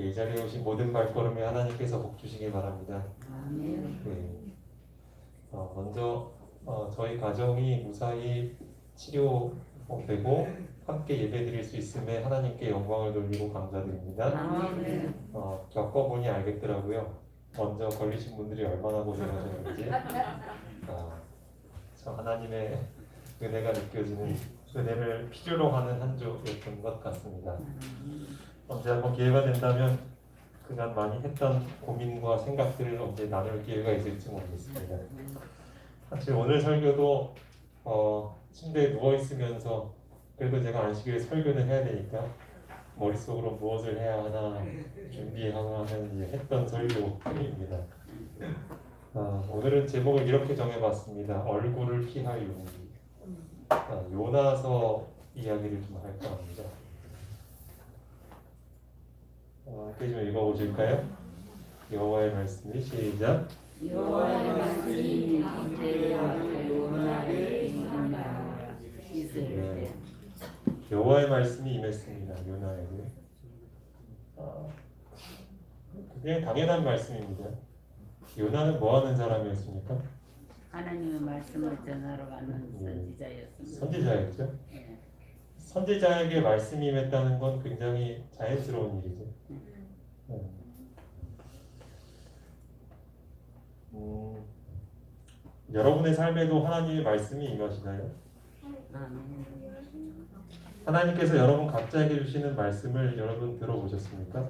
이 자리에 오신 모든 발걸음에 하나님께서 복 주시기 바랍니다. 네. 먼저 저희 가정이 무사히 치료되고 함께 예배드릴 수 있음에 하나님께 영광을 돌리고 감사드립니다. 겪어보니 알겠더라고요. 먼저 걸리신 분들이 얼마나 고생하셨는지. 참 하나님의 은혜가 느껴지는, 은혜를 필요로 하는 한 주였던 것 같습니다. 언제 한번 기회가 된다면 그간 많이 했던 고민과 생각들을 언제 나눌 기회가 있을지 모르겠습니다. 사실 오늘 설교도 침대에 누워있으면서 그래도 제가 안식일에 설교는 해야 되니까 머릿속으로 무엇을 해야 하나 준비하고 하면 이제 했던 설교입니다. 오늘은 제목을 이렇게 정해봤습니다. 얼굴을 피할 용기. 요나서 이야기를 좀 할까 합니다. 함께 좀 읽어보실까요? 여호와의 말씀이 시작. 여호와의 말씀이 내게 요나를 임한다. 네. 여호와의 말씀이 임했습니다. 요나에게. 그게 당연한 말씀입니다. 요나는 뭐 하는 사람이었습니까? 하나님의 말씀을 전하러 가는 선지자였습니다. 선지자였죠. 선지자에게 말씀이 임했다는 건 굉장히 자연스러운 일이죠. 여러분의 삶에도 하나님의 말씀이 임하시나요? 하나님께서 여러분 각자에게 주시는 말씀을 여러분 들어보셨습니까?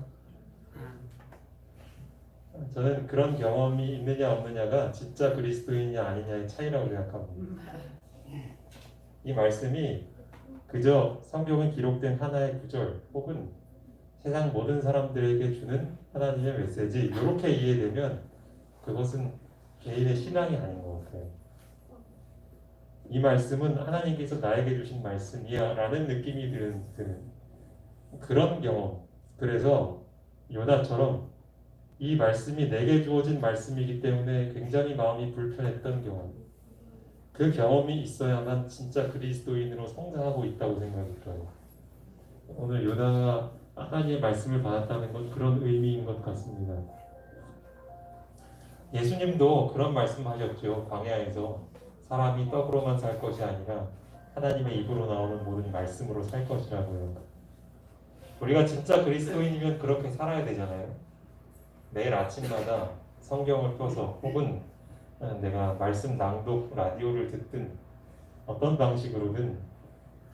저는 그런 경험이 있느냐 없느냐가 진짜 그리스도인이냐 아니냐의 차이라고 생각합니다. 이 말씀이 그저 성경에 기록된 하나의 구절 혹은 세상 모든 사람들에게 주는 하나님의 메시지, 이렇게 이해되면 그것은 개인의 신앙이 아닌 것 같아요. 이 말씀은 하나님께서 나에게 주신 말씀이야 라는 느낌이 드는 그런 경험. 그래서 요나처럼 이 말씀이 내게 주어진 말씀이기 때문에 굉장히 마음이 불편했던 경험, 그 경험이 있어야만 진짜 그리스도인으로 성장하고 있다고 생각이 들어요. 오늘 요나가 하나님의 말씀을 받았다는 건 그런 의미인 것 같습니다. 예수님도 그런 말씀하셨죠. 광야에서 사람이 떡으로만 살 것이 아니라 하나님의 입으로 나오는 모든 말씀으로 살 것이라고요. 우리가 진짜 그리스도인이면 그렇게 살아야 되잖아요. 매일 아침마다 성경을 펴서 혹은 내가 말씀 낭독 라디오를 듣든 어떤 방식으로든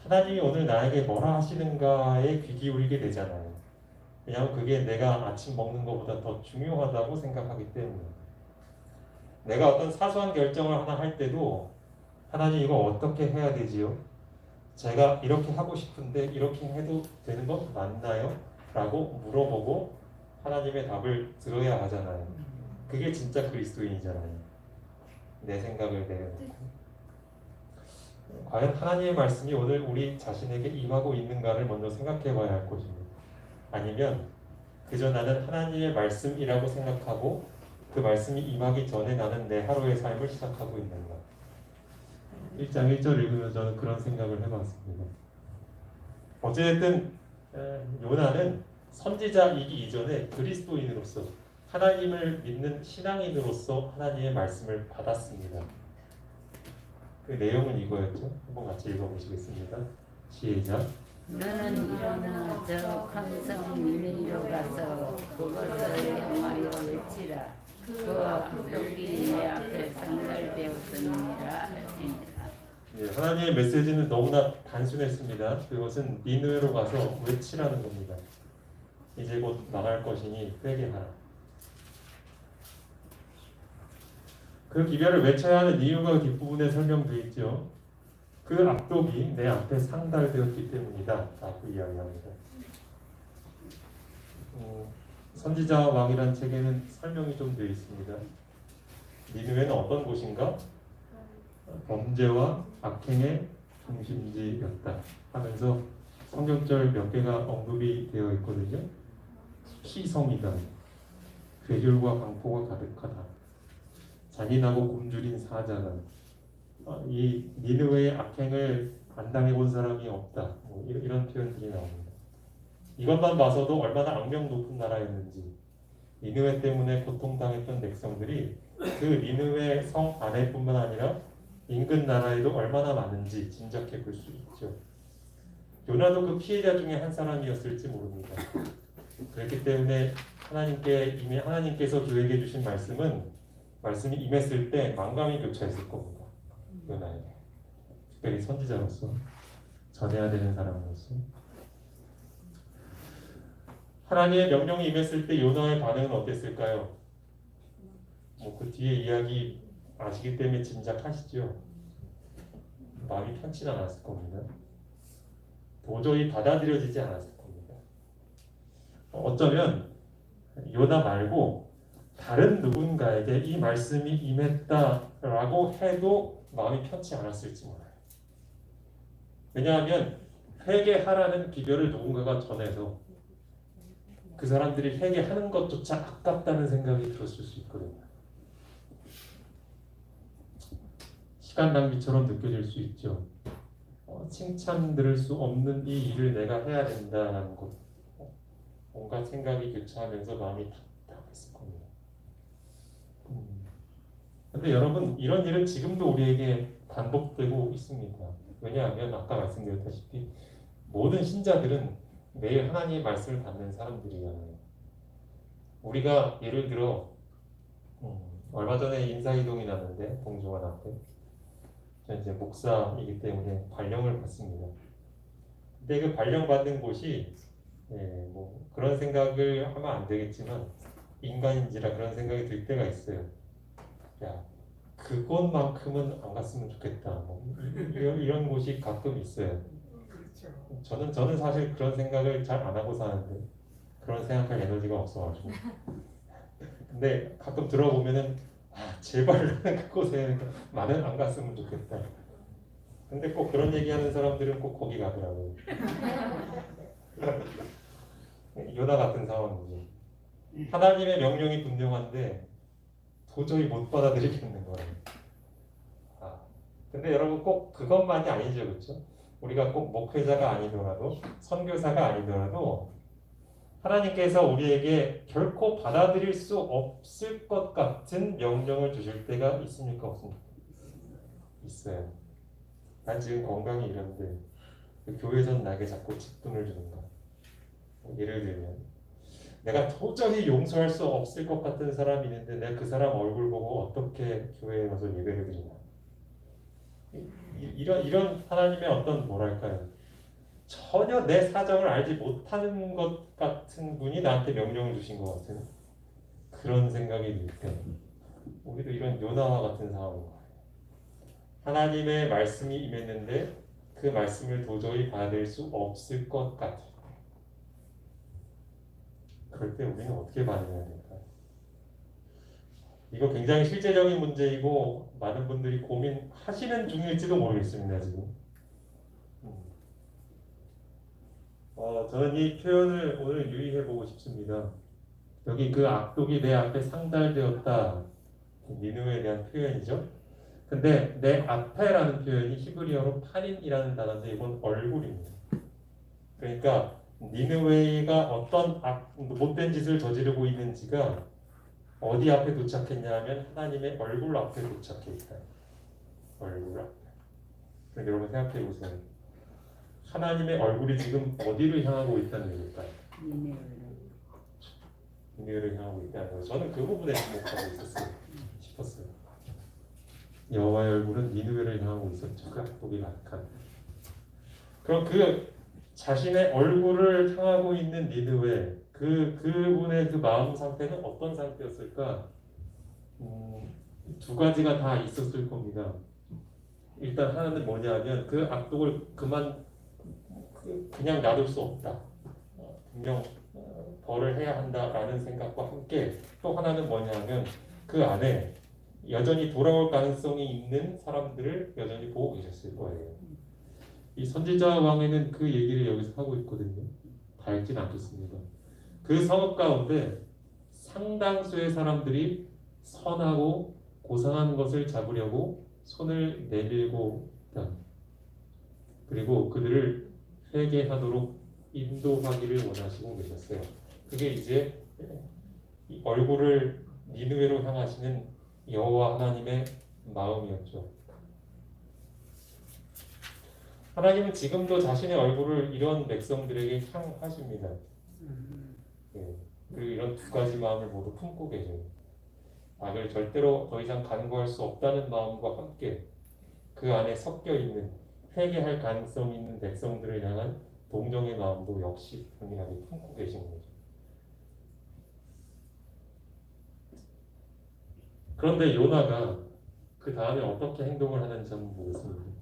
하나님이 오늘 나에게 뭐라 하시는가에 귀 기울이게 되잖아요. 왜냐하면 그게 내가 아침 먹는 것보다 더 중요하다고 생각하기 때문에. 내가 어떤 사소한 결정을 하나 할 때도 하나님 이거 어떻게 해야 되지요? 제가 이렇게 하고 싶은데 이렇게 해도 되는 것 맞나요? 라고 물어보고 하나님의 답을 들어야 하잖아요. 그게 진짜 그리스도인이잖아요. 내 생각을 내려놓고. 과연 하나님의 말씀이 오늘 우리 자신에게 임하고 있는가를 먼저 생각해 봐야 할 것입니다. 아니면 그저 나는 하나님의 말씀이라고 생각하고 그 말씀이 임하기 전에 나는 내 하루의 삶을 시작하고 있는가. 1장 1절 읽으면서 저는 그런 생각을 해봤습니다. 어쨌든 요나는 선지자이기 이전에 그리스도인으로서 하나님을 믿는 신앙인으로서 하나님의 말씀을 받았습니다. 그 내용은 이거였죠. 한번 같이 읽어보시겠습니다. 시작. 너는 일어나 저 큰 성 니느웨로 가서 그것을 향하여 외치라. 그와 악독이 내 앞에 상달되었느니라 하시니라. 하나님의 메시지는 너무나 단순했습니다. 그것은 니느웨로 가서 외치라는 겁니다. 이제 곧 나갈 것이니 회개하라. 그 기별을 외쳐야 하는 이유가 뒷부분에 설명되어 있죠. 그 악독이 내 앞에 상달되었기 때문이다 라고 이야기합니다. 선지자 왕이란 책에는 설명이 좀 되어 있습니다. 니느웨는 어떤 곳인가? 범죄와 악행의 중심지였다 하면서 성경절 몇 개가 언급이 되어 있거든요. 시성이다, 괴혈과 강포가 가득하다, 잔인하고 굶주린 사자다, 이 니느웨의 악행을 안 당해본 사람이 없다, 이런 표현들이 나옵니다. 이것만 봐서도 얼마나 악명 높은 나라였는지, 니느웨 때문에 고통당했던 백성들이 그 니느웨 성 안에뿐만 아니라 인근 나라에도 얼마나 많은지 짐작해 볼 수 있죠. 요나도 그 피해자 중에 한 사람이었을지 모릅니다. 그렇기 때문에 하나님께서 그에게 주신 말씀이 임했을 때 망감이 교차했을 겁니다. 요나에게. 특별히 선지자로서 전해야 되는 사람으로서. 하나님의 명령이 임했을 때 요나의 반응은 어땠을까요? 그 뒤에 이야기 아시기 때문에 짐작하시죠? 마음이 편치 않았을 겁니다. 도저히 받아들여지지 않았을 겁니다. 어쩌면 요나 말고 다른 누군가에게 이 말씀이 임했다라고 해도 마음이 편치 않았을지 몰라요. 왜냐하면 회개하라는 기별을 누군가가 전해서 그 사람들이 회개하는 것조차 아깝다는 생각이 들었을 수 있거든요. 시간 낭비처럼 느껴질 수 있죠. 칭찬 들을 수 없는 이 일을 내가 해야 된다는 것, 뭔가 생각이 교차하면서 마음이 답답했을 겁니다. 근데 여러분, 이런 일은 지금도 우리에게 반복되고 있습니다. 왜냐하면 아까 말씀드렸다시피 모든 신자들은 매일 하나님의 말씀을 받는 사람들이잖아요. 우리가 예를 들어 얼마 전에 인사이동이 났는데 동종원 앞에 저는 이제 목사이기 때문에 발령을 받습니다. 근데 그 발령받은 곳이 뭐 그런 생각을 하면 안 되겠지만 인간인지라 그런 생각이 들 때가 있어요. 야, 그곳만큼은 안 갔으면 좋겠다. 뭐 이런 곳이 가끔 있어요. 저는 사실 그런 생각을 잘 안 하고 사는데 그런 생각할 에너지가 없어가지고. 근데 가끔 들어보면은 제발 그곳에 나는 안 갔으면 좋겠다. 근데 꼭 그런 얘기하는 사람들은 꼭 거기 가더라고요. 요나 같은 상황이죠. 하나님의 명령이 분명한데 도저히 못 받아들이겠는 거예요. 근데 여러분 꼭 그것만이 아니죠, 그렇죠? 우리가 꼭 목회자가 아니더라도 선교사가 아니더라도 하나님께서 우리에게 결코 받아들일 수 없을 것 같은 명령을 주실 때가 있습니까? 없습니까? 있어요. 난 지금 건강이 이런데 교회에서는 나에게 자꾸 직분을 주는가? 예를 들면 내가 도저히 용서할 수 없을 것 같은 사람이 있는데 내가 그 사람 얼굴 보고 어떻게 교회에 가서 예배를 드리나? 이런 하나님의 어떤 뭐랄까요? 전혀 내 사정을 알지 못하는 것 같은 분이 나한테 명령을 주신 것 같은 그런 생각이 들 때 우리도 이런 요나와 같은 상황인 거예요. 하나님의 말씀이 임했는데 그 말씀을 도저히 받아들일 수 없을 것 같을 때 그럴 때 우리는 어떻게 반응해야 될까요? 이거 굉장히 실제적인 문제이고 많은 분들이 고민하시는 중일지도 모르겠습니다. 지금 저는 이 표현을 오늘 유의해 보고 싶습니다. 여기 그 악독이 내 앞에 상달되었다. 니느웨에 대한 표현이죠. 근데 내 앞에라는 표현이 히브리어로 파린이라는 단어인데 이건 얼굴입니다. 그러니까 니느웨가 어떤 못된 짓을 저지르고 있는지가 어디 앞에 도착했냐 하면 하나님의 얼굴 앞에 도착해 있다. 얼굴 앞에. 그럼 여러분 생각해 보세요. 하나님의 얼굴이 지금 어디를 향하고 있다는 얘기일까요? 니느웨를 향하고 있다는 거예요. 저는 그 부분에 주목하고 싶었어요. 여호와의 얼굴은 니느웨를 향하고 있었죠. 그 악독이 가득한. 그럼 그 자신의 얼굴을 향하고 있는 니느웨, 그분의 그 마음 상태는 어떤 상태였을까? 두 가지가 다 있었을 겁니다. 일단 하나는 뭐냐면 그 악독을 그냥 놔둘 수 없다. 분명 벌을 해야 한다라는 생각과 함께 또 하나는 뭐냐면 그 안에 여전히 돌아올 가능성이 있는 사람들을 여전히 보고 계셨을 거예요. 이 선지자 왕에는 그 얘기를 여기서 하고 있거든요. 다 읽진 않겠습니다. 그 성읍 가운데 상당수의 사람들이 선하고 고상한 것을 잡으려고 손을 내밀고 있다. 그리고 그들을 회개하도록 인도하기를 원하시고 계셨어요. 그게 이제 이 얼굴을 니느웨로 향하시는 여호와 하나님의 마음이었죠. 하나님은 지금도 자신의 얼굴을 이런 백성들에게 향하십니다. 예. 그리고 이런 두 가지 마음을 모두 품고 계셔요. 악을 절대로 더 이상 간구할 수 없다는 마음과 함께 그 안에 섞여 있는 회개할 가능성이 있는 백성들을 향한 동정의 마음도 역시 동일하게 품고 계신 거죠. 그런데 요나가 그 다음에 어떻게 행동을 하는지 한번 보겠습니다.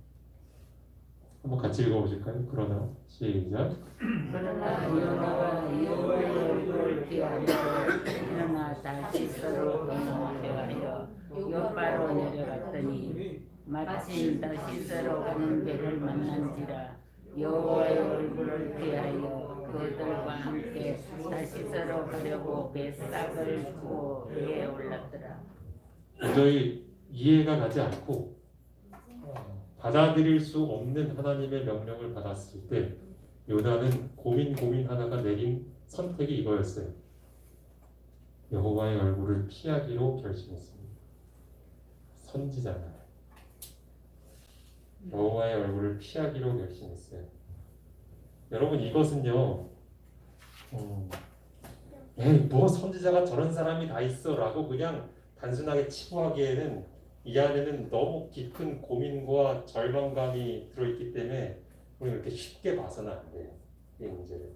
한번 같이 읽어보실까요? 그러나 시작. 그러나 요나가 여호와의 얼굴을 피하고 일어나 다시스로 동행하여 요바로 내려갔더니 마침 다시스로 가는 배를 만난지라 여호와의 얼굴을 피하여 그들과 함께 다시스로 가려고 배싹을 두고 배에 올랐더라. 도저히 이해가 가지 않고 받아들일 수 없는 하나님의 명령을 받았을 때 요나는 고민하다가 내린 선택이 이거였어요. 여호와의 얼굴을 피하기로 결심했습니다. 선지자가 여호와의 얼굴을 피하기로 결심했어요. 여러분 이것은요, 에이 뭐 선지자가 저런 사람이 다 있어라고 그냥 단순하게 치부하기에는 이 안에는 너무 깊은 고민과 절망감이 들어있기 때문에 우리 이렇게 쉽게 봐서는 안 돼요. 이 문제를.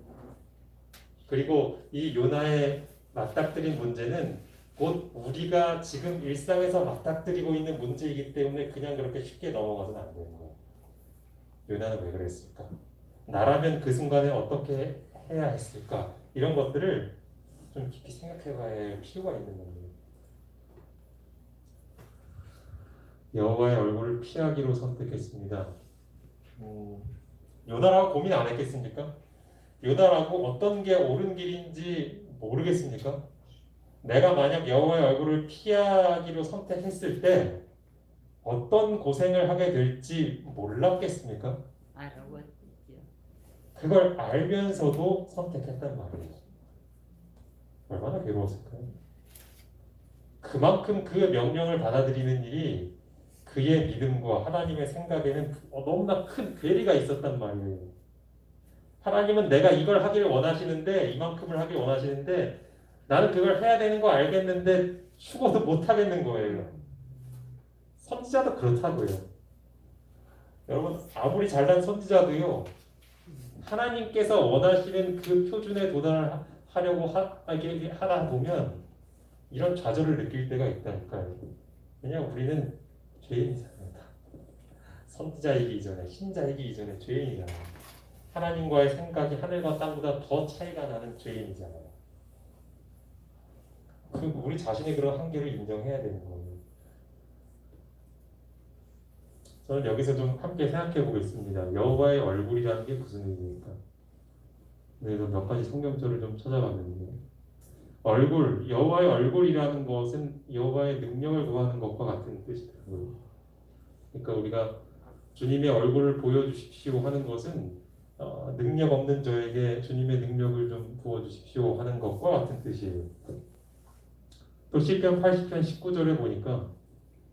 그리고 이 요나의 맞닥뜨린 문제는 곧 우리가 지금 일상에서 맞닥뜨리고 있는 문제이기 때문에 그냥 그렇게 쉽게 넘어가서는 안 되는 거예요. 요나는 왜 그랬을까? 나라면 그 순간에 어떻게 해야 했을까? 이런 것들을 좀 깊이 생각해 봐야 할 필요가 있는 겁니다. 여호와의 얼굴을 피하기로 선택했습니다. 요나라고 고민 안 했겠습니까? 요나라고 어떤 게 옳은 길인지 모르겠습니까? 내가 만약 여호와의 얼굴을 피하기로 선택했을 때 어떤 고생을 하게 될지 몰랐겠습니까? 알아봤죠. 그걸 알면서도 선택했단 말이에요. 얼마나 괴로웠을까요? 그만큼 그 명령을 받아들이는 일이 그의 믿음과 하나님의 생각에는 너무나 큰 괴리가 있었단 말이에요. 하나님은 내가 이걸 하기를 원하시는데 이만큼을 하길 원하시는데 나는 그걸 해야 되는 거 알겠는데 죽어도 못 하겠는 거예요. 선지자도 그렇다고요. 여러분 아무리 잘난 선지자도요. 하나님께서 원하시는 그 표준에 도달하려고 하다 보면 이런 좌절을 느낄 때가 있다니까요. 왜냐하면 우리는 죄인이잖아요. 선지자이기 이전에 신자이기 이전에 죄인이잖아요. 하나님과의 생각이 하늘과 땅보다 더 차이가 나는 죄인이잖아요. 우리 자신의 그런 한계를 인정해야 되는 거예요. 저는 여기서 좀 함께 생각해 보겠습니다. 여호와의 얼굴이라는 게 무슨 의미입니까? 그래서 몇 가지 성경절을 좀 찾아봤는데 여호와의 얼굴이라는 것은 여호와의 능력을 구하는 것과 같은 뜻이더라고요. 그러니까 우리가 주님의 얼굴을 보여주십시오 하는 것은 능력 없는 저에게 주님의 능력을 좀 부어주십시오 하는 것과 같은 뜻이에요. 또 시편 80편 19절에 보니까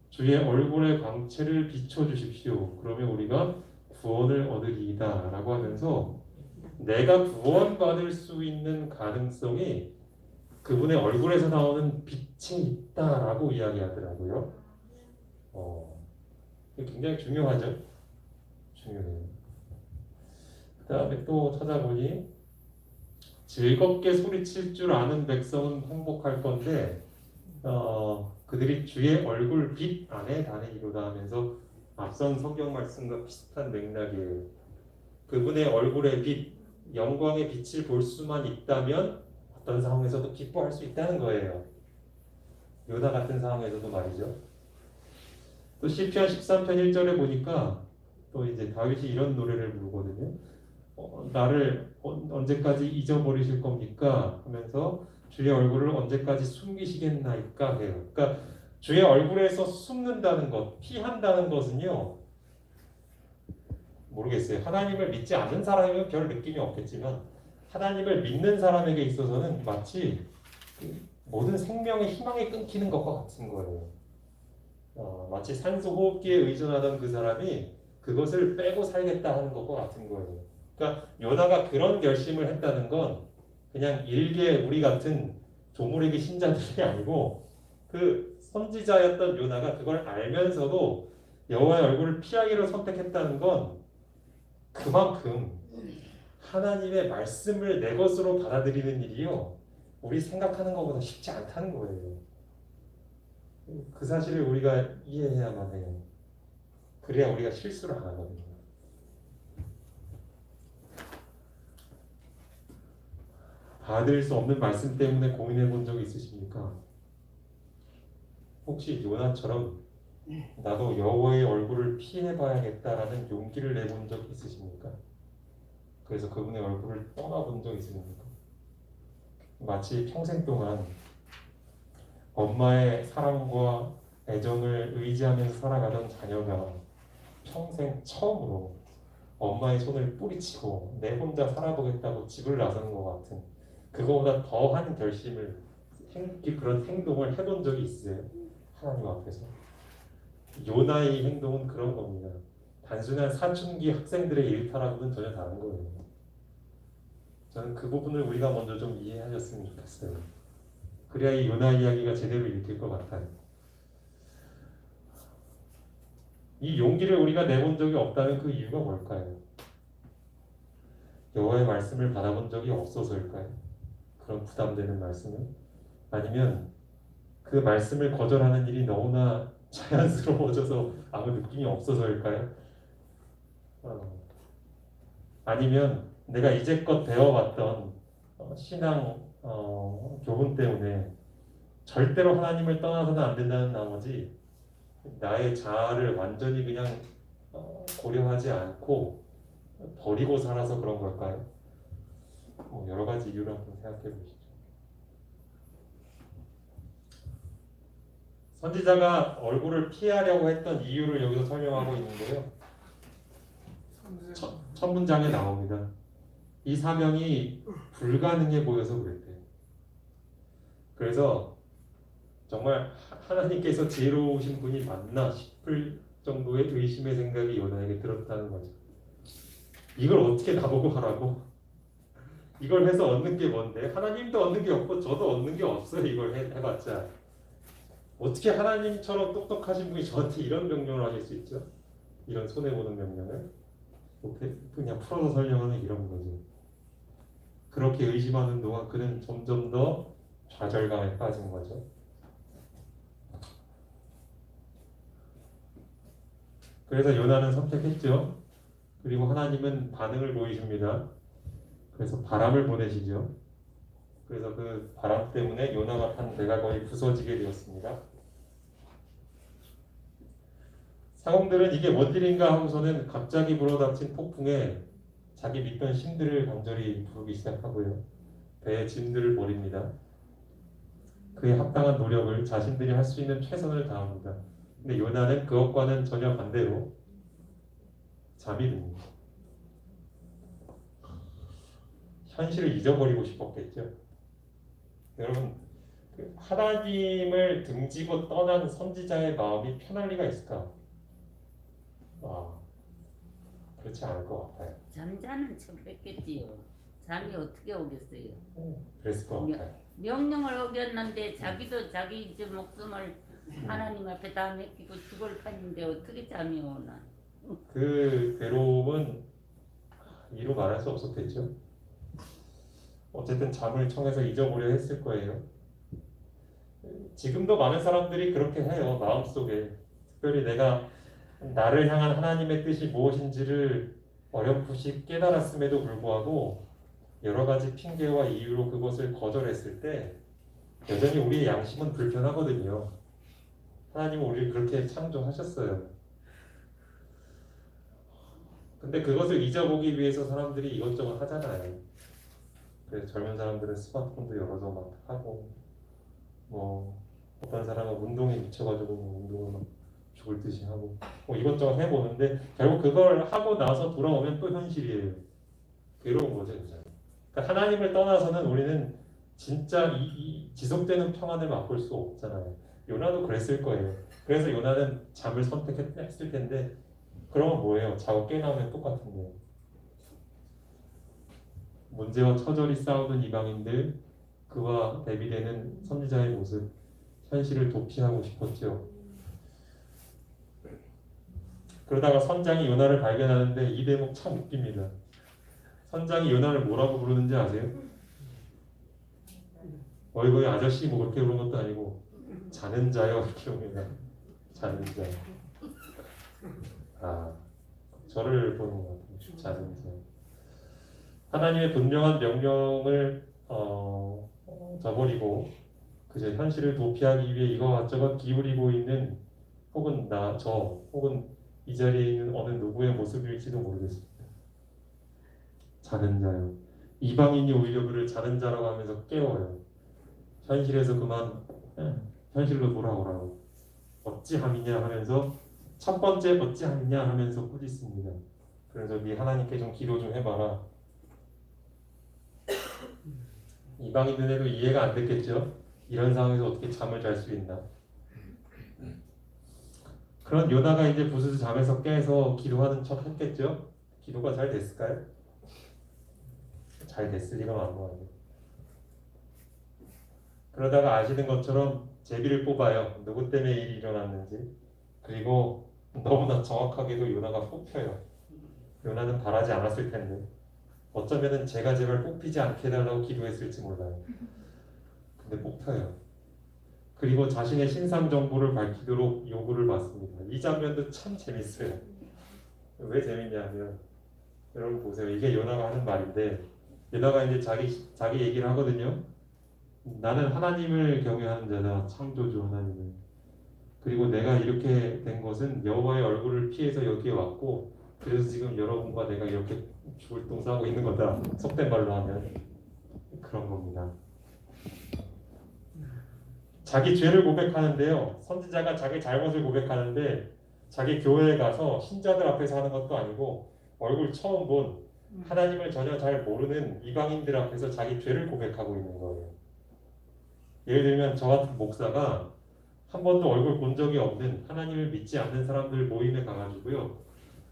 주의 얼굴의 광채를 비춰주십시오. 그러면 우리가 구원을 얻으리이다 라고 하면서 내가 구원받을 수 있는 가능성이 그분의 얼굴에서 나오는 빛이 있다라고 이야기하더라고요. 굉장히 중요하죠. 중요해요. 그 다음에 또 찾아보니 즐겁게 소리칠 줄 아는 백성은 행복할 건데 그들이 주의 얼굴 빛 안에 다니리로다 하면서 앞선 성경 말씀과 비슷한 맥락이에요. 그분의 얼굴의 빛, 영광의 빛을 볼 수만 있다면 어떤 상황에서도 기뻐할 수 있다는 거예요. 요나 같은 상황에서도 말이죠. 또 시편 13편 1절에 보니까 또 이제 다윗이 이런 노래를 부르거든요. 나를 언제까지 잊어버리실 겁니까? 하면서 주의 얼굴을 언제까지 숨기시겠나이까 해요. 그러니까 주의 얼굴에서 숨는다는 것, 피한다는 것은요. 모르겠어요. 하나님을 믿지 않는 사람이면 별 느낌이 없겠지만 하나님을 믿는 사람에게 있어서는 마치 그 모든 생명의 희망이 끊기는 것과 같은 거예요. 마치 산소 호흡기에 의존하던 그 사람이 그것을 빼고 살겠다 하는 것과 같은 거예요. 그러니까 요나가 그런 결심을 했다는 건 그냥 일개 우리 같은 조물에게 신자들이 아니고 그 선지자였던 요나가 그걸 알면서도 여호와의 얼굴을 피하기로 선택했다는 건 그만큼 하나님의 말씀을 내 것으로 받아들이는 일이요, 우리 생각하는 것보다 쉽지 않다는 거예요. 그 사실을 우리가 이해해야만 해요. 그래야 우리가 실수를 안 하거든요. 받을 수 없는 말씀 때문에 고민해 본 적 있으십니까? 혹시 요나처럼 나도 여호와의 얼굴을 피해 봐야겠다라는 용기를 내본 적 있으십니까? 그래서 그분의 얼굴을 떠나본 적 있습니까? 마치 평생 동안 엄마의 사랑과 애정을 의지하면서 살아가던 자녀가 평생 처음으로 엄마의 손을 뿌리치고 내 혼자 살아보겠다고 집을 나서는 것 같은, 그거보다 더한 결심을, 그런 행동을 해본 적이 있어요? 하나님 앞에서. 요나의 행동은 그런 겁니다. 단순한 사춘기 학생들의 일탈하고는 전혀 다른 거예요. 저는 그 부분을 우리가 먼저 좀 이해하셨으면 좋겠어요. 그래야 이 요나 이야기가 제대로 읽힐 것 같아요. 이 용기를 우리가 내본 적이 없다는 그 이유가 뭘까요? 여호와의 말씀을 받아본 적이 없어서일까요? 그런 부담되는 말씀을? 아니면 그 말씀을 거절하는 일이 너무나 자연스러워져서 아무 느낌이 없어서일까요? 아니면 내가 이제껏 배워왔던 신앙 교훈 때문에 절대로 하나님을 떠나서는 안 된다는 나머지 나의 자아를 완전히 그냥 고려하지 않고 버리고 살아서 그런 걸까요? 여러 가지 이유를 한번 생각해 보시죠. 선지자가 얼굴을 피하려고 했던 이유를 여기서 설명하고 있는데요. 첫 문장에 나옵니다. 이 사명이 불가능해 보여서 그랬대요. 그래서 정말 하나님께서 지혜로우신 분이 맞나 싶을 정도의 의심의 생각이 요나에게 들었다는 거죠. 이걸 어떻게 나보고 하라고? 이걸 해서 얻는 게 뭔데? 하나님도 얻는 게 없고 저도 얻는 게 없어요. 이걸 해봤자. 어떻게 하나님처럼 똑똑하신 분이 저한테 이런 명령을 하실 수 있죠? 이런 손해보는 명령을? 그냥 풀어서 설명하는 이런 거죠. 그렇게 의심하는 동안 그는 점점 더 좌절감에 빠진 거죠. 그래서 요나는 선택했죠. 그리고 하나님은 반응을 보이십니다. 그래서 바람을 보내시죠. 그래서 그 바람 때문에 요나가 탄 배가 거의 부서지게 되었습니다. 사공들은 이게 뭔 일인가 하고서는 갑자기 불어닥친 폭풍에 자기 믿던 신들을 간절히 부르기 시작하고요. 배에 짐들을 버립니다. 그에 합당한 노력을 자신들이 할 수 있는 최선을 다합니다. 근데 요나는 그것과는 전혀 반대로 잠이 듭니다. 현실을 잊어버리고 싶었겠죠. 여러분, 하나님을 등지고 떠난 선지자의 마음이 편할 리가 있을까? 그렇지 않을 것 같아요. 잠자는 척 했겠지요. 잠이 어떻게 오겠어요? 그랬을 것 같아요. 명령을 어겼는데 자기도 자기 이제 목숨을 하나님 앞에 다 맡기고 죽을 판인데 어떻게 잠이 오나? 그 괴로움은 이루 말할 수 없었겠죠. 어쨌든 잠을 청해서 잊어보려 했을 거예요. 지금도 많은 사람들이 그렇게 해요. 마음속에. 특별히 내가 나를 향한 하나님의 뜻이 무엇인지를 어렴풋이 깨달았음에도 불구하고 여러 가지 핑계와 이유로 그것을 거절했을 때 여전히 우리의 양심은 불편하거든요. 하나님은 우리를 그렇게 창조하셨어요. 근데 그것을 잊어보기 위해서 사람들이 이것저것 하잖아요. 그래서 젊은 사람들은 스마트폰도 열어서 막 하고, 어떤 사람은 운동에 미쳐가지고 운동을 막 죽을 듯이 하고, 이것저것 해보는데 결국 그걸 하고 나서 돌아오면 또 현실이에요. 괴로운 거죠, 진짜. 그러니까 하나님을 떠나서는 우리는 진짜 이 지속되는 평안을 맛볼 수 없잖아요. 요나도 그랬을 거예요. 그래서 요나는 잠을 선택했을 텐데 그러면 뭐예요? 자고 깨어나면 똑같은데요. 문제와 처절히 싸우는 이방인들, 그와 대비되는 선지자의 모습, 현실을 도피하고 싶었죠. 그러다가 선장이 요나를 발견하는데 이 대목 참 웃깁니다. 선장이 요나를 뭐라고 부르는지 아세요? 어이구 아저씨 뭐 그렇게 부르는 것도 아니고 자는 자요 이렇게 부릅니다. 자는 자. 아, 저를 보는 것 같아요. 자는 자. 하나님의 분명한 명령을 저버리고 그저 현실을 도피하기 위해 이것저것 기울이고 있는 혹은 혹은 이 자리에 있는 어느 누구의 모습일지도 모르겠습니다. 자는 자요. 이방인이 오히려 그를 자는 자라고 하면서 깨워요. 현실에서 그만 현실로 돌아오라고. 어찌함이냐 하면서 첫 번째 어찌함이냐 하면서 꾸짖습니다. 그래서 네 하나님께 좀 기도 좀 해봐라. 이방인 눈에도 이해가 안 됐겠죠? 이런 상황에서 어떻게 잠을 잘 수 있나? 그런 요나가 이제 부스스 잠에서 깨서 기도하는 척 했겠죠? 기도가 잘 됐을까요? 잘 됐을 리가 만무하죠. 그러다가 아시는 것처럼 제비를 뽑아요. 누구 때문에 일이 일어났는지. 그리고 너무나 정확하게도 요나가 뽑혀요. 요나는 바라지 않았을 텐데 어쩌면은 제가 제발 뽑히지 않게 해달라고 기도했을지 몰라요. 근데 뽑혀요. 그리고 자신의 신상 정보를 밝히도록 요구를 받습니다. 이 장면도 참 재밌어요. 왜 재밌냐면 여러분 보세요. 이게 요나가 하는 말인데 요나가 이제 자기 얘기를 하거든요. 나는 하나님을 경외하는 자다. 창조주 하나님을. 그리고 내가 이렇게 된 것은 여호와의 얼굴을 피해서 여기에 왔고 그래서 지금 여러분과 내가 이렇게 죽을 동사하고 있는 거다. 속된 말로 하면 그런 겁니다. 자기 죄를 고백하는데요. 선지자가 자기 잘못을 고백하는데 자기 교회에 가서 신자들 앞에서 하는 것도 아니고 얼굴 처음 본 하나님을 전혀 잘 모르는 이방인들 앞에서 자기 죄를 고백하고 있는 거예요. 예를 들면 저 같은 목사가 한 번도 얼굴 본 적이 없는 하나님을 믿지 않는 사람들 모임에 가가지고요.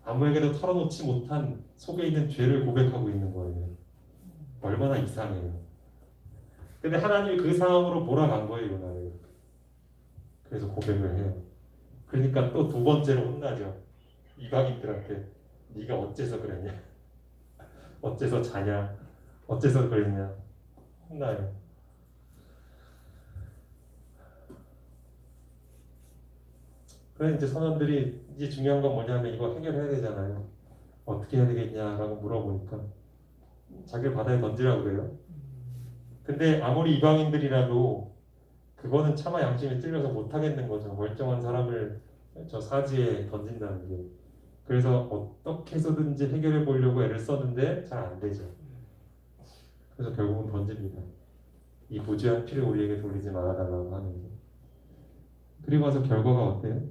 아무에게도 털어놓지 못한 속에 있는 죄를 고백하고 있는 거예요. 얼마나 이상해요. 근데 하나님이 그 상황으로 몰아간 거예요, 요나를. 그래서 고백을 해요. 그러니까 또 두 번째로 혼나죠. 이방인들한테 네가 어째서 그랬냐? 어째서 자냐? 어째서 그랬냐? 혼나요. 그래 이제 선원들이 이제 중요한 건 뭐냐면 이거 해결해야 되잖아요. 어떻게 해야 되겠냐라고 물어보니까 자기를 바다에 던지라고 그래요. 근데 아무리 이방인들이라도 그거는 차마 양심에 찔려서 못 하겠는 거죠. 멀쩡한 사람을 저 사지에 던진다는 게. 그래서 어떻게 해서든지 해결해 보려고 애를 썼는데 잘 안 되죠. 그래서 결국은 던집니다. 이 무죄한 피를 우리에게 돌리지 말아달라고 하면서. 그리고 와서 결과가 어때요?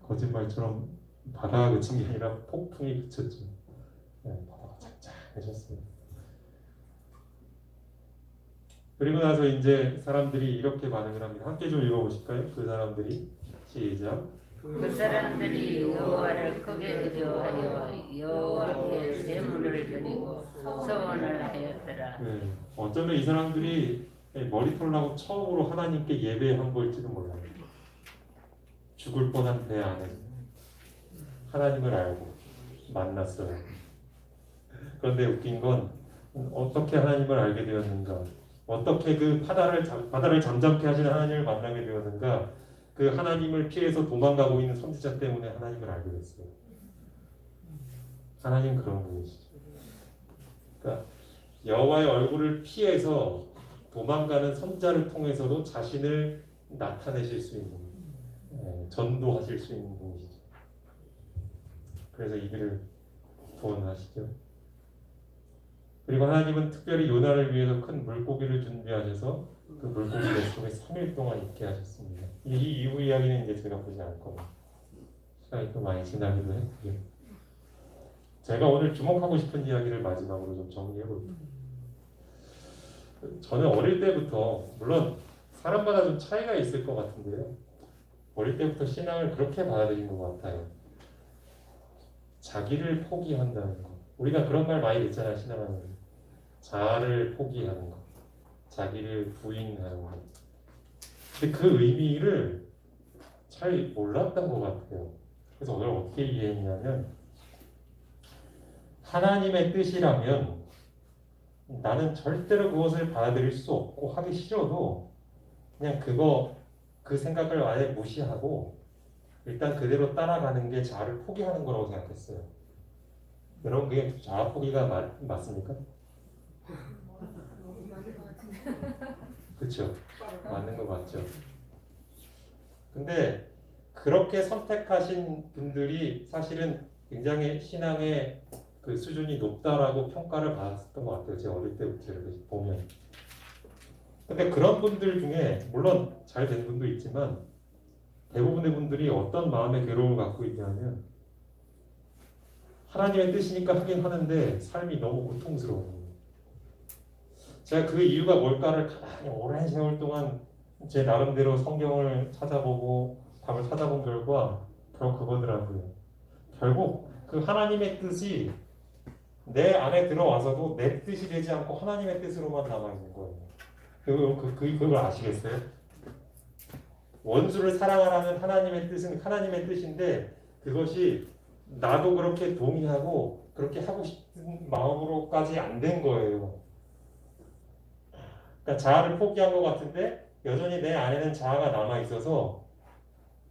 거짓말처럼 바다가 그친 게 아니라 폭풍이 그쳤죠. 네, 바다가 짱짱해졌어요. 그리고 나서 이제 사람들이 이렇게 반응을 합니다. 함께 좀 읽어보실까요? 그 사람들이 시작. 그 사람들이 여호와를 크게 두려워하여 여호와께 제물을 드리고 서원을 하였더라. 네, 어쩌면 이 사람들이 머리털 나고 처음으로 하나님께 예배한 걸지도 몰라요. 죽을 뻔한 배 안에서 하나님을 알고 만났어요. 그런데 웃긴 건 어떻게 하나님을 알게 되었는가? 어떻게 그 바다를 잠잠케 하시는 하나님을 만나게 되었는가? 그 하나님을 피해서 도망가고 있는 선지자 때문에 하나님을 알게 됐어요. 하나님 그런 분이시죠. 그러니까 여호와의 얼굴을 피해서 도망가는 선지자를 통해서도 자신을 나타내실 수 있는, 전도하실 수 있는 분이시죠. 그래서 이 길을 구원하시죠. 그리고 하나님은 특별히 요나를 위해서 큰 물고기를 준비하셔서 그 물고기 뱃속에 3일 동안 있게 하셨습니다. 이 이후 이야기는 이제 제가 보지 않을 겁니다. 시간이 또 많이 지나기도 했고요. 제가 오늘 주목하고 싶은 이야기를 마지막으로 좀 정리해 볼게요. 저는 어릴 때부터 물론 사람마다 좀 차이가 있을 것 같은데요. 어릴 때부터 신앙을 그렇게 받아들인 것 같아요. 자기를 포기한다는 거. 우리가 그런 말 많이 듣잖아요. 신앙하는 자아를 포기하는 거, 자기를 부인하는 거. 근데 그 의미를 잘 몰랐던 것 같아요. 그래서 오늘 어떻게 이해했냐면 하나님의 뜻이라면 나는 절대로 그것을 받아들일 수 없고 하기 싫어도 그냥 그 생각을 아예 무시하고 일단 그대로 따라가는 게 자아를 포기하는 거라고 생각했어요. 여러분 그게 자아 포기가 맞습니까? 그렇죠. 맞는 거 맞죠. 근데 그렇게 선택하신 분들이 사실은 굉장히 신앙의 그 수준이 높다라고 평가를 받았던 것 같아요. 제가 어릴 때부터 이렇게 보면. 근데 그런 분들 중에 물론 잘 된 분도 있지만 대부분의 분들이 어떤 마음의 괴로움을 갖고 있냐면 하나님의 뜻이니까 하긴 하는데 삶이 너무 고통스러운 거예요. 제가 그 이유가 뭘까를 가만히 오랜 세월 동안 제 나름대로 성경을 찾아보고 답을 찾아본 결과 결국 그거더라고요. 결국 그 하나님의 뜻이 내 안에 들어와서도 내 뜻이 되지 않고 하나님의 뜻으로만 남아있는 거예요. 그걸 아시겠어요? 원수를 사랑하라는 하나님의 뜻은 하나님의 뜻인데 그것이 나도 그렇게 동의하고 그렇게 하고 싶은 마음으로까지 안 된 거예요. 그러니까 자아를 포기한 것 같은데 여전히 내 안에는 자아가 남아 있어서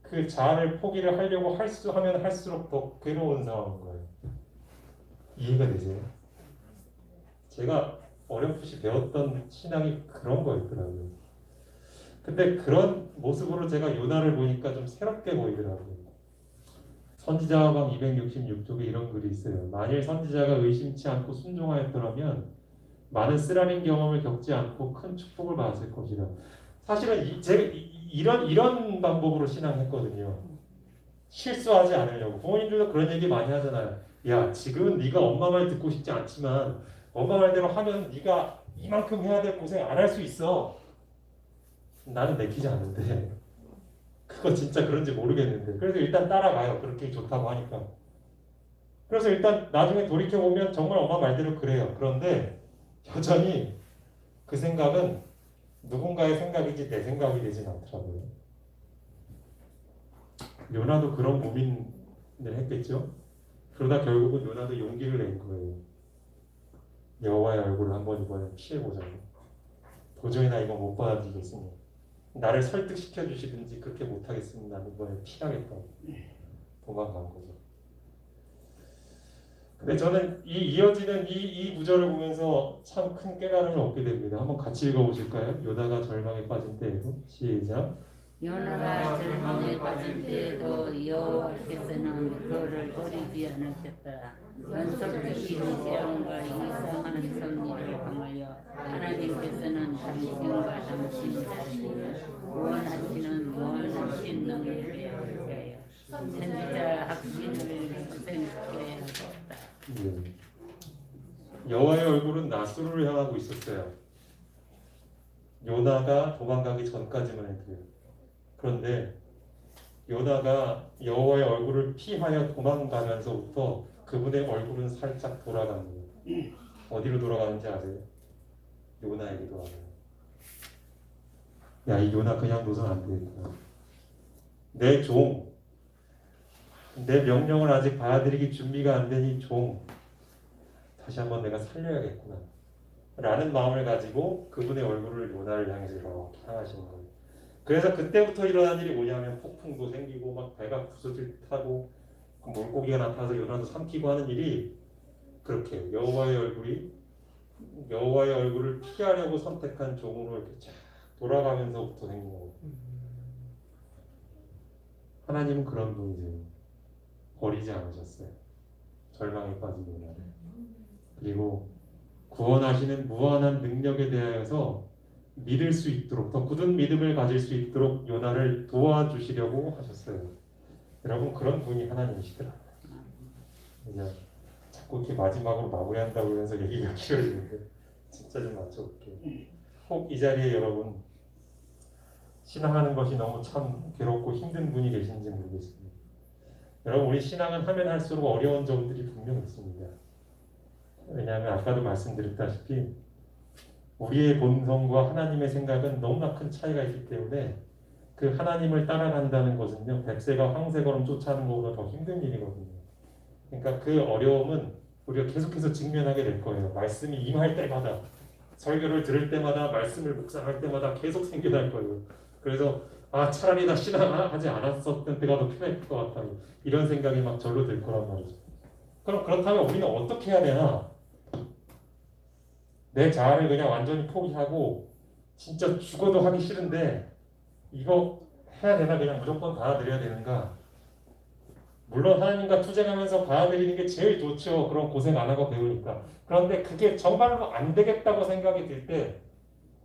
그 자아를 포기를 하려고 하면 할수록 더 괴로운 상황인 거예요. 이해가 되세요? 제가 어렴풋이 배웠던 신앙이 그런 거였더라고요. 근데 그런 모습으로 제가 요나를 보니까 좀 새롭게 보이더라고요. 선지자화강 266쪽에 이런 글이 있어요. 만일 선지자가 의심치 않고 순종하였더라면 많은 쓰라린 경험을 겪지 않고 큰 축복을 받았을 것이라. 사실은 제가 이런 방법으로 신앙했거든요. 실수하지 않으려고. 부모님들도 그런 얘기 많이 하잖아요. 야, 지금은 네가 엄마 말 듣고 싶지 않지만 엄마 말대로 하면 네가 이만큼 해야 될 고생 안 할 수 있어. 나는 내키지 않는데 그거 진짜 그런지 모르겠는데 그래서 일단 따라가요. 그렇게 좋다고 하니까. 그래서 일단 나중에 돌이켜보면 정말 엄마 말대로 그래요. 그런데 여전히 그 생각은 누군가의 생각이지 내 생각이 되진 않더라고요. 요나도 그런 고민을 했겠죠. 그러다 결국은 요나도 용기를 낸 거예요. 여호와의 얼굴을 한번 이번에 피해보자고. 도저히 나 이거 못 받아들이겠습니다. 나를 설득시켜 주시든지 그렇게 못하겠습니다. 나는 이번에 피하겠다고 도망간 거죠. 근데 저는 이어지는 이 구절을 보면서 참 큰 깨달음을 얻게 됩니다. 한번 같이 읽어보실까요? 요나가 절망에 빠진 때에도 시작. 요나가 절망에 빠진 때에도 여호와께서는 그를 버리지 않으셨다. 연속적인 재앙과 이상한 섭리를 당하여 하나님께서는 당신과 당신 자신을 원하시는 무한하신 능력을 위하여 선지자 학신을 고생시켜야 하셨다. 여호와의 얼굴은 나스루를 향하고 있었어요. 요나가 도망가기 전까지만 해도요. 그런데 요나가 여호와의 얼굴을 피하여 도망가면서부터 그분의 얼굴은 살짝 돌아갑니다. 어디로 돌아가는지 아세요? 요나에게 돌아가요. 야, 이 요나 그냥 둬선 안 되겠구나. 내 종, 내 명령을 아직 받아들이기 준비가 안 된 이 종, 다시 한번 내가 살려야겠구나 라는 마음을 가지고 그분의 얼굴을 요나를 향해서 이렇게 향하시는 거예요. 그래서 그때부터 일어난 일이 뭐냐면 폭풍도 생기고 막 배가 부서질 듯하고 물고기가 나타나서 요나도 삼키고 하는 일이 그렇게 여호와의 얼굴을 피하려고 선택한 종으로 이렇게 쫙 돌아가면서부터 생긴 거예요. 하나님은 그런 분이세요. 버리지 않으셨어요. 절망에 빠진 요나를. 그리고 구원하시는 무한한 능력에 대하여서 믿을 수 있도록 더 굳은 믿음을 가질 수 있도록 요나를 도와주시려고 하셨어요. 여러분 그런 분이 하나님이시더라고요. 이제 자꾸 이렇게 마지막으로 마무리한다고 해서 얘기가 길어지는데 진짜 좀 맞춰볼게요. 혹 이 자리에 여러분 신앙하는 것이 너무 참 괴롭고 힘든 분이 계신지 모르겠습니다. 여러분 우리 신앙은 하면 할수록 어려운 점들이 분명 있습니다. 왜냐하면 아까도 말씀드렸다시피 우리의 본성과 하나님의 생각은 너무나 큰 차이가 있기 때문에 그 하나님을 따라간다는 것은요 백세가 황새걸음 쫓아가는 것보다 더 힘든 일이거든요. 그러니까 그 어려움은 우리가 계속해서 직면하게 될 거예요. 말씀이 임할 때마다 설교를 들을 때마다 말씀을 묵상할 때마다 계속 생겨날 거예요. 그래서 차라리 나 신앙하지 않았었던 때가 더 편했을 것 같다 이런 생각이 막 절로 들 거란 말이죠. 그럼 그렇다면 우리는 어떻게 해야 되나? 내 자아를 그냥 완전히 포기하고 진짜 죽어도 하기 싫은데 이거 해야 되나? 그냥 무조건 받아들여야 되는가? 물론 하나님과 투쟁하면서 받아들이는 게 제일 좋죠. 그런 고생 안 하고 배우니까. 그런데 그게 정말로 안 되겠다고 생각이 들 때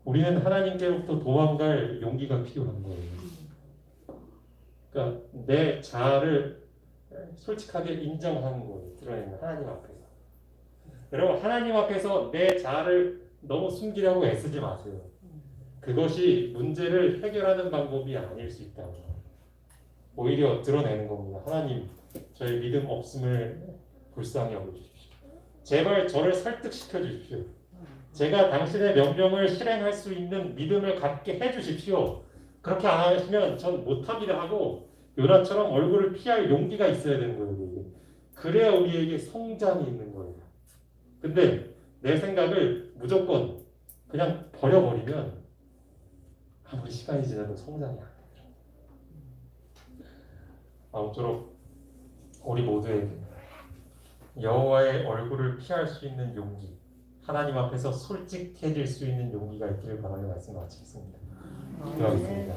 우리는 하나님께로부터 도망갈 용기가 필요한 거예요. 그러니까 내 자아를 솔직하게 인정하는 거예요. 드러내는 하나님 앞에서. 여러분 하나님 앞에서 내 자아를 너무 숨기려고 애쓰지 마세요. 그것이 문제를 해결하는 방법이 아닐 수 있다. 오히려 드러내는 겁니다. 하나님, 저의 믿음 없음을 불쌍히 여겨주십시오. 제발 저를 설득시켜 주십시오. 제가 당신의 명령을 실행할 수 있는 믿음을 갖게 해주십시오. 그렇게 안 하시면 전 못합니다 하고 요나처럼 얼굴을 피할 용기가 있어야 되는 거예요. 그래야 우리에게 성장이 있는 거예요. 근데 내 생각을 무조건 그냥 버려버리면 아무리 시간이 지나도 성장이 안 돼요. 아무쪼록 우리 모두에게 여호와의 얼굴을 피할 수 있는 용기, 하나님 앞에서 솔직해질 수 있는 용기가 있기를 바라며 말씀 마치겠습니다. 기도하겠습니다.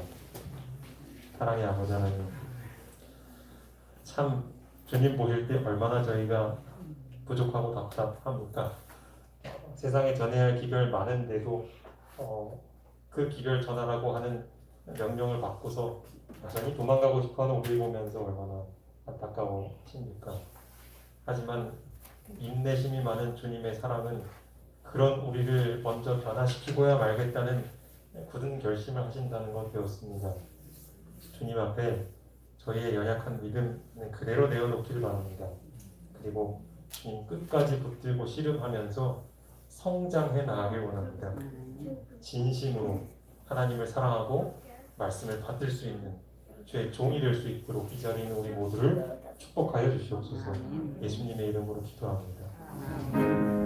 사랑의 아버지 하나님, 참 주님 보실 때 얼마나 저희가 부족하고 답답합니까? 세상에 전해야 할 기별 많은데도 그 기별 전하라고 하는 명령을 받고서 여전히 도망가고 싶어하는 우리 보면서 얼마나 안타까워십니까? 하지만 인내심이 많은 주님의 사랑은 그런 우리를 먼저 변화시키고야 말겠다는 굳은 결심을 하신다는 것 배웠습니다. 주님 앞에 저희의 연약한 믿음은 그대로 내어놓기를 바랍니다. 그리고 주님 끝까지 붙들고 씨름하면서 성장해 나가길 원합니다. 진심으로 하나님을 사랑하고 말씀을 받들 수 있는 주의 종이 될 수 있도록 이 자리에 있는 우리 모두를 축복하여 주시옵소서. 예수님의 이름으로 기도합니다.